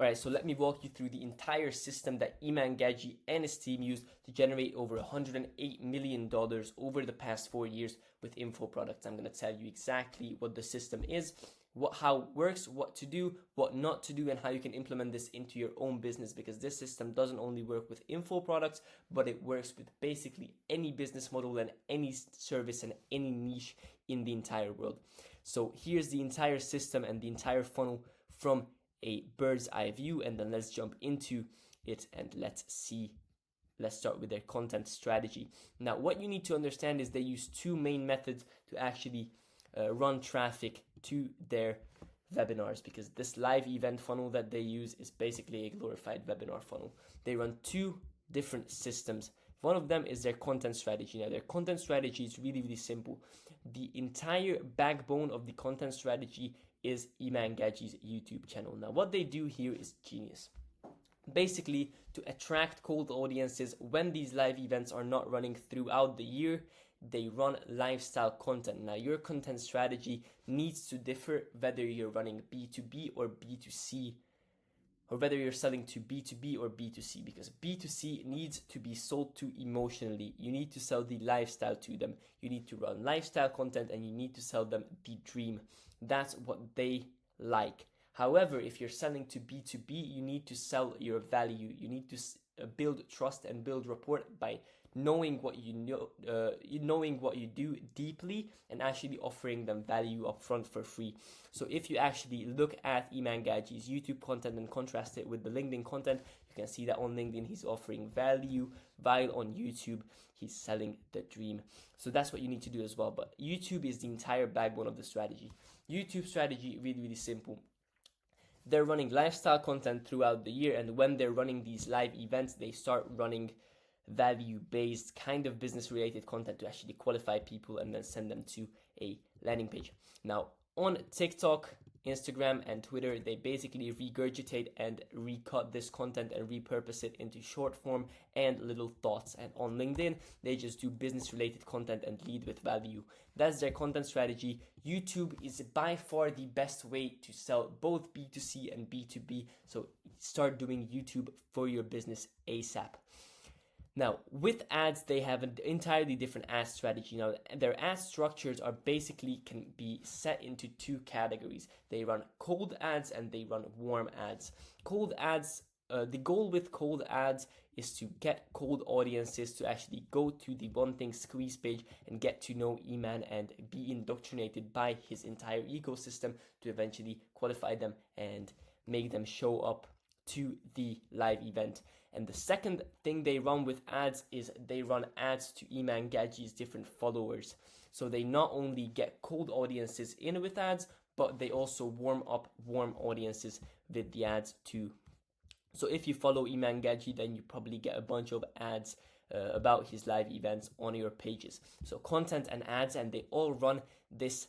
Alright, so let me walk you through the entire system that Iman Gadzhi and his team used to generate over $108 million over the past 4 years with info products. I'm going to tell you exactly what the system is, how it works, what to do, what not to do, and how you can implement this into your own business, because this system doesn't only work with info products, but it works with basically any business model and any service and any niche in the entire world. So here's the entire system and the entire funnel from a bird's eye view, and then let's jump into it and let's start with their content strategy. Now, what you need to understand is they use two main methods to actually run traffic to their webinars, because this live event funnel that they use is basically a glorified webinar funnel. They run two different systems. One of them is their content strategy. Now, their content strategy is really, really simple. The entire backbone of the content strategy is Iman Gadzhi's YouTube channel. Now, what they do here is genius. Basically, to attract cold audiences when these live events are not running throughout the year, they run lifestyle content. Now, your content strategy needs to differ whether you're running B2B or B2C, or whether you're selling to B2B or B2C, because B2C needs to be sold to emotionally. You need to sell the lifestyle to them. You need to run lifestyle content and you need to sell them the dream. That's what they like. However, if you're selling to B2B, you need to sell your value. You need to build trust and build rapport by knowing what you know, knowing what you do deeply, and actually offering them value up front for free. So if you actually look at Iman Gadzhi's YouTube content and contrast it with the LinkedIn content, you can see that on LinkedIn he's offering value, while on YouTube he's selling the dream. So that's what you need to do as well. But YouTube is the entire backbone of the strategy. YouTube strategy, really, really simple. They're running lifestyle content throughout the year, and when they're running these live events, they start running value-based kind of business-related content to actually qualify people and then send them to a landing page. Now, on TikTok, Instagram, and Twitter, they basically regurgitate and recut this content and repurpose it into short form and little thoughts. And on LinkedIn, they just do business-related content and lead with value. That's their content strategy. YouTube is by far the best way to sell both B2C and B2B. So start doing YouTube for your business ASAP. Now, with ads, they have an entirely different ad strategy. Now, their ad structures are basically can be set into two categories. They run cold ads and they run warm ads. Cold ads, the goal with cold ads is to get cold audiences to actually go to the One Thing squeeze page and get to know Iman and be indoctrinated by his entire ecosystem to eventually qualify them and make them show up to the live event. And the second thing they run with ads is they run ads to Iman Gadzhi's different followers. So they not only get cold audiences in with ads, but they also warm up warm audiences with the ads too. So if you follow Iman Gadzhi, then you probably get a bunch of ads about his live events on your pages. So content and ads, and they all run this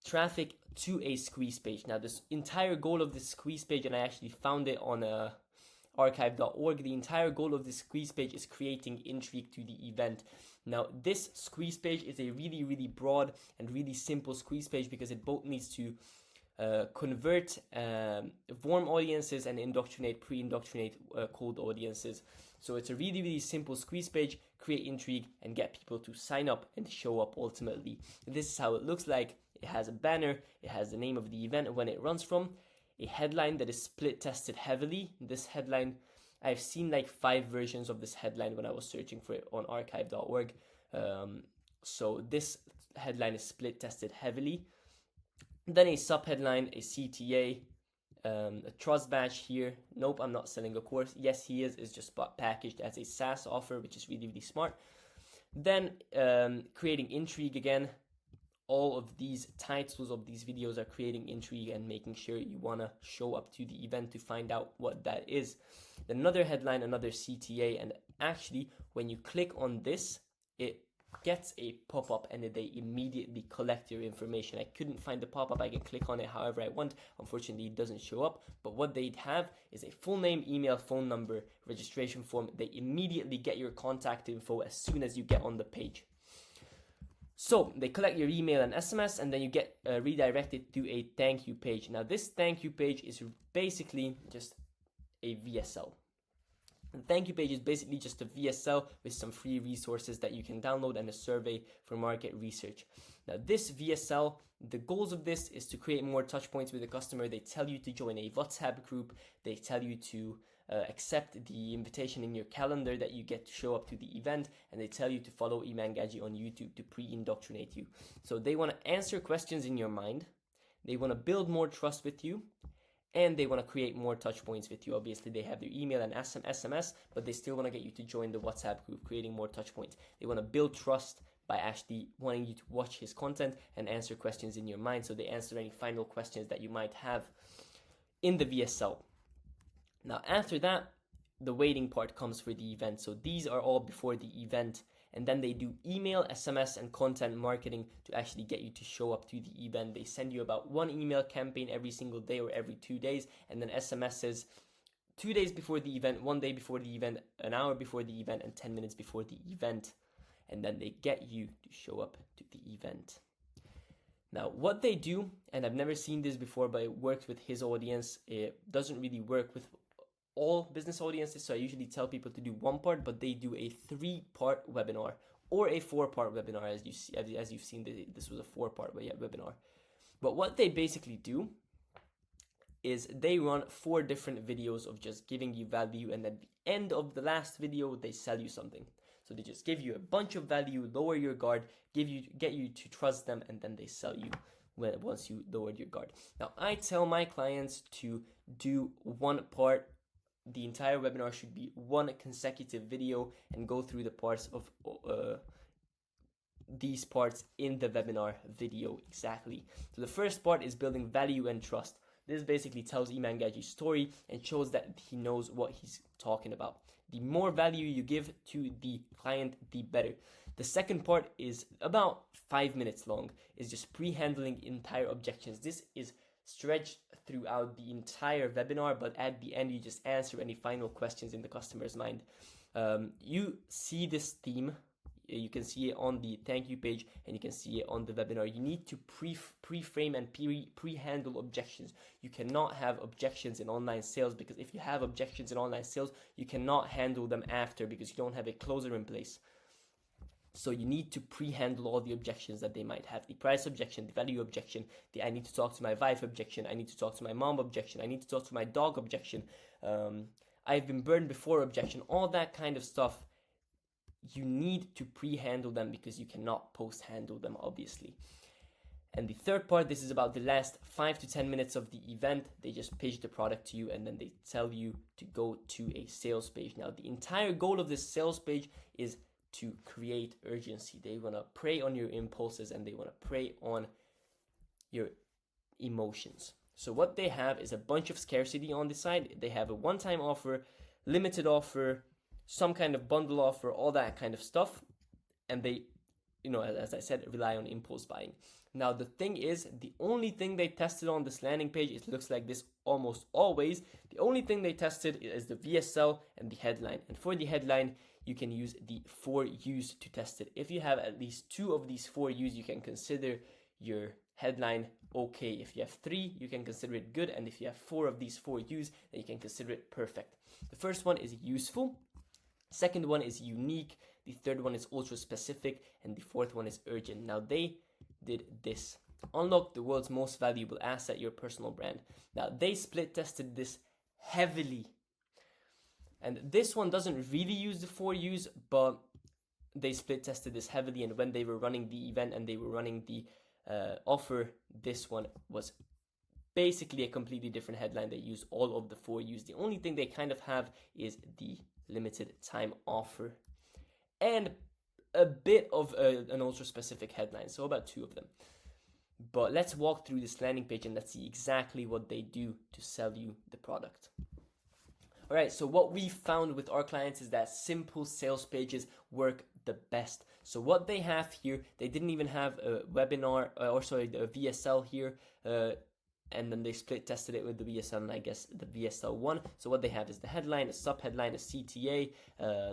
traffic to a squeeze page. Now, this entire goal of this squeeze page, and I actually found it on archive.org, the entire goal of this squeeze page is creating intrigue to the event. Now, this squeeze page is a really, really broad and really simple squeeze page because it both needs to convert warm audiences and indoctrinate, pre-indoctrinate cold audiences. So it's a really, really simple squeeze page, create intrigue and get people to sign up and show up ultimately. This is how it looks like. It has a banner, it has the name of the event and when it runs from, a headline that is split tested heavily. This headline, I've seen like 5 versions of this headline when I was searching for it on archive.org. So this headline is split tested heavily. Then a subheadline, a CTA, a trust badge here. Nope, I'm not selling a course. Yes, he is. It's just packaged as a SaaS offer, which is really, really smart. Then creating intrigue again. All of these titles of these videos are creating intrigue and making sure you want to show up to the event to find out what that is. Another headline, another CTA, and actually when you click on this, it gets a pop-up and they immediately collect your information. I couldn't find the pop-up. I can click on it however I want. Unfortunately, it doesn't show up. But what they'd have is a full name, email, phone number, registration form. They immediately get your contact info as soon as you get on the page. So they collect your email and SMS, and then you get redirected to a thank you page. Now this thank you page is basically just a VSL. The thank you page is basically just a VSL with some free resources that you can download and a survey for market research. Now this VSL, the goals of this is to create more touch points with the customer. They tell you to join a WhatsApp group. They tell you to accept the invitation in your calendar that you get to show up to the event, and they tell you to follow Iman Gadzhi on YouTube to pre-indoctrinate you. So they want to answer questions in your mind. They want to build more trust with you. And they want to create more touch points with you. Obviously, they have their email and SMS, but they still want to get you to join the WhatsApp group, creating more touch points. They want to build trust by actually wanting you to watch his content and answer questions in your mind. So they answer any final questions that you might have in the VSL. Now, after that, the waiting part comes for the event. So these are all before the event. And then they do email, SMS, and content marketing to actually get you to show up to the event. They send you about one email campaign every single day or every 2 days, and then SMSs 2 days before the event, 1 day before the event, an hour before the event, and 10 minutes before the event. And then they get you to show up to the event. Now, what they do, and I've never seen this before, but it works with his audience. It doesn't really work with all business audiences, so I usually tell people to do one part, but they do a 3-part webinar or a 4-part webinar. As you've seen, this was a 4-part webinar. But what they basically do is they run 4 different videos of just giving you value, and at the end of the last video they sell you something. So they just give you a bunch of value, lower your guard, get you to trust them, and then they sell you once you lowered your guard. Now I tell my clients to do 1 part. The entire webinar should be 1 consecutive video and go through the parts of these parts in the webinar video exactly. So the first part is building value and trust. This basically tells Iman Gadzhi's story and shows that he knows what he's talking about. The more value you give to the client, the better. The second part is about 5 minutes long. It's just pre-handling entire objections. This is stretched throughout the entire webinar, but at the end you just answer any final questions in the customer's mind. You see this theme, you can see it on the thank you page, and you can see it on the webinar. You need to pre-frame and pre-handle objections. You cannot have objections in online sales, because if you have objections in online sales, you cannot handle them after because you don't have a closer in place. So you need to pre-handle all the objections that they might have. The price objection, the value objection, the I need to talk to my wife objection, I need to talk to my mom objection, I need to talk to my dog objection, I've been burned before objection, all that kind of stuff. You need to pre-handle them because you cannot post-handle them, obviously. And the third part, this is about the last 5 to 10 minutes of the event. They just pitch the product to you, and then they tell you to go to a sales page. Now, the entire goal of this sales page is to create urgency. They want to prey on your impulses, and they want to prey on your emotions. So what they have is a bunch of scarcity on the side. They have a one-time offer, limited offer, some kind of bundle offer, all that kind of stuff. And they, as I said, rely on impulse buying. Now, the thing is, the only thing they tested on this landing page, it looks like this almost always. The only thing they tested is the VSL and the headline. And for the headline, you can use the 4 U's to test it. If you have at least 2 of these 4 U's, you can consider your headline okay. If you have 3, you can consider it good. And if you have 4 of these 4 U's, then you can consider it perfect. The first one is useful. Second one is unique. The third one is ultra specific. And the fourth one is urgent. Now, they did this. Unlock the world's most valuable asset, your personal brand. Now, they split tested this heavily. And this one doesn't really use the 4 U's, but they split tested this heavily. And when they were running the event and they were running the offer, this one was basically a completely different headline. They use all of the 4 U's. The only thing they kind of have is the limited time offer and a bit of an ultra specific headline. So about 2 of them. But let's walk through this landing page and let's see exactly what they do to sell you the product. All right, so what we found with our clients is that simple sales pages work the best. So what they have here, they didn't even have a webinar, a VSL here, and then they split tested it with the VSL and I guess the VSL 1. So what they have is the headline, a sub-headline, a CTA,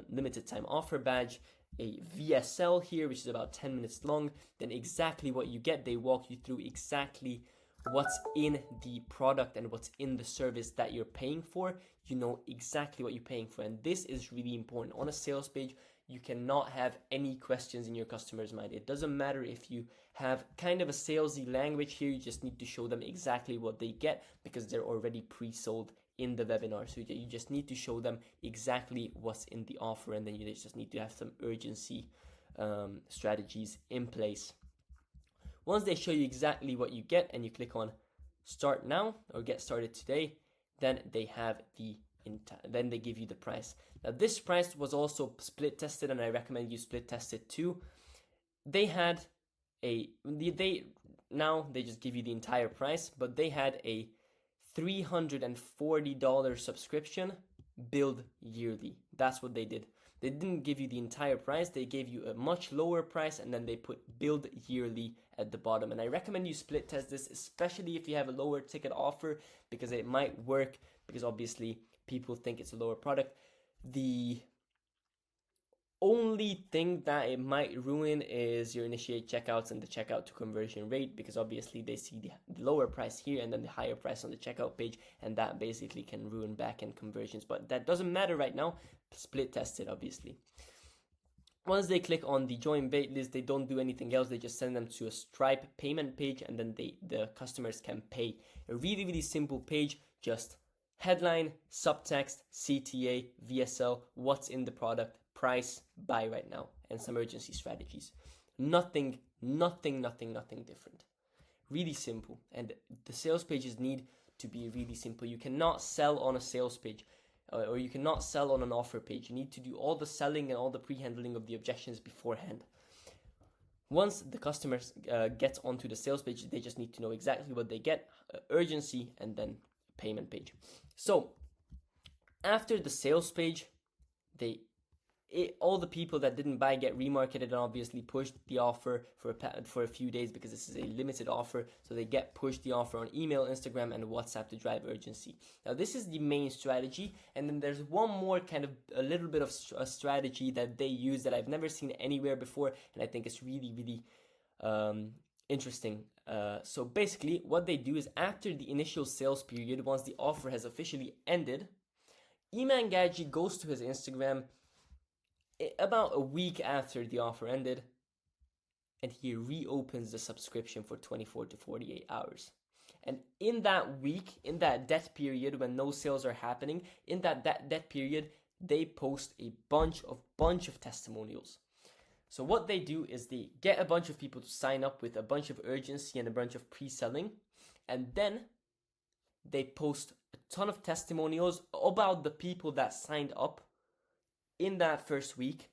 limited time offer badge, a VSL here, which is about 10 minutes long. Then exactly what you get, they walk you through exactly what's in the product and what's in the service that you're paying for. You know exactly what you're paying for, and this is really important. On a sales page, you cannot have any questions in your customer's mind. It doesn't matter if you have kind of a salesy language here, you just need to show them exactly what they get because they're already pre-sold in the webinar. So you just need to show them exactly what's in the offer, and then you just need to have some urgency strategies in place. Once they show you exactly what you get and you click on start now or get started today, then they have then they give you the price. Now this price was also split tested, and I recommend you split test it too. They had now they just give you the entire price, but they had a $340 subscription billed yearly. That's what they did. They didn't give you the entire price, they gave you a much lower price, and then they put billed yearly at the bottom. And I recommend you split test this, especially if you have a lower ticket offer, because it might work, because obviously people think it's a lower product. The only thing that it might ruin is your initiate checkouts and the checkout to conversion rate, because obviously they see the lower price here and then the higher price on the checkout page, and that basically can ruin back-end conversions. But that doesn't matter right now. Split test it, obviously. Once they click on the join waitlist, they don't do anything else. They just send them to a Stripe payment page, and then the customers can pay. A really, really simple page, just headline, subtext, CTA, VSL, what's in the product, price, buy right now, and some urgency strategies. Nothing different. Really simple. And the sales pages need to be really simple. You cannot sell on a sales page, or you cannot sell on an offer page. You need to do all the selling and all the pre-handling of the objections beforehand. Once the customers get onto the sales page, they just need to know exactly what they get, urgency, and then payment page. So after the sales page, all the people that didn't buy get remarketed and obviously pushed the offer for a few days, because this is a limited offer. So they get pushed the offer on email, Instagram, and WhatsApp to drive urgency. Now this is the main strategy, and then there's one more kind of a little bit of a strategy that they use that I've never seen anywhere before, and I think it's really, really interesting. So basically what they do is, after the initial sales period, once the offer has officially ended, Iman Gadzhi goes to his Instagram about a week after the offer ended, and he reopens the subscription for 24 to 48 hours. And in that week, in that debt period when no sales are happening, in that debt period, they post a bunch of testimonials. So what they do is they get a bunch of people to sign up with a bunch of urgency and a bunch of pre-selling, and then they post a ton of testimonials about the people that signed up in that first week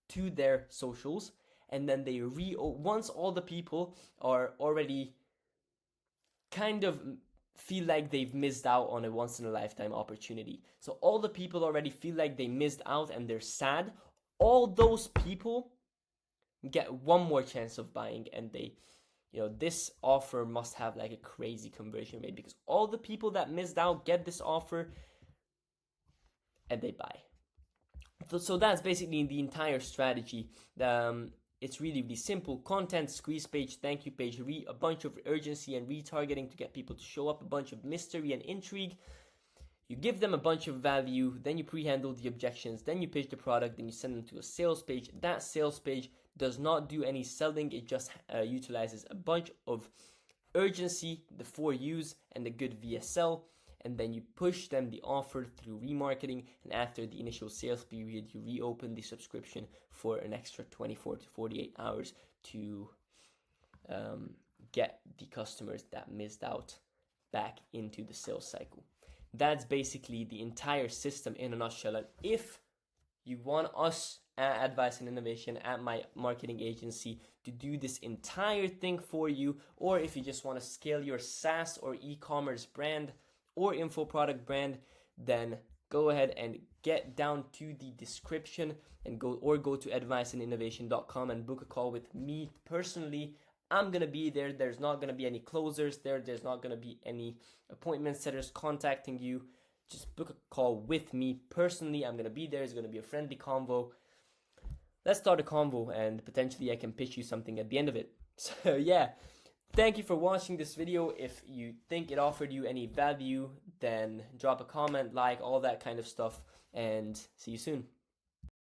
to their socials, and then they once all the people are already kind of feel like they've missed out on a once-in-a-lifetime opportunity. So all the people already feel like they missed out and they're sad. All those people get one more chance of buying, and this offer must have like a crazy conversion rate, because all the people that missed out get this offer and they buy. So that's basically the entire strategy. It's really, really simple. Content, squeeze page, thank you page, a bunch of urgency and retargeting to get people to show up, a bunch of mystery and intrigue. You give them a bunch of value, then you pre-handle the objections, then you pitch the product, then you send them to a sales page. That sales page does not do any selling, it just utilizes a bunch of urgency, the 4 U's, and the good VSL. And then you push them the offer through remarketing, and after the initial sales period, you reopen the subscription for an extra 24 to 48 hours to get the customers that missed out back into the sales cycle. That's basically the entire system in a nutshell. And if you want us at Advice and Innovation, at my marketing agency, to do this entire thing for you, or if you just want to scale your SaaS or e-commerce brand or info product brand, then go ahead and get down to the description and go to adviceandinnovation.com and book a call with me personally. I'm gonna be there. There's not gonna be any closers there. There's not gonna be any appointment setters contacting you. Just book a call with me personally. I'm gonna be there. It's gonna be a friendly convo. Let's start a convo, and potentially I can pitch you something at the end of it. So yeah, Thank you for watching this video. If you think it offered you any value, then drop a comment, like, all that kind of stuff, and see you soon.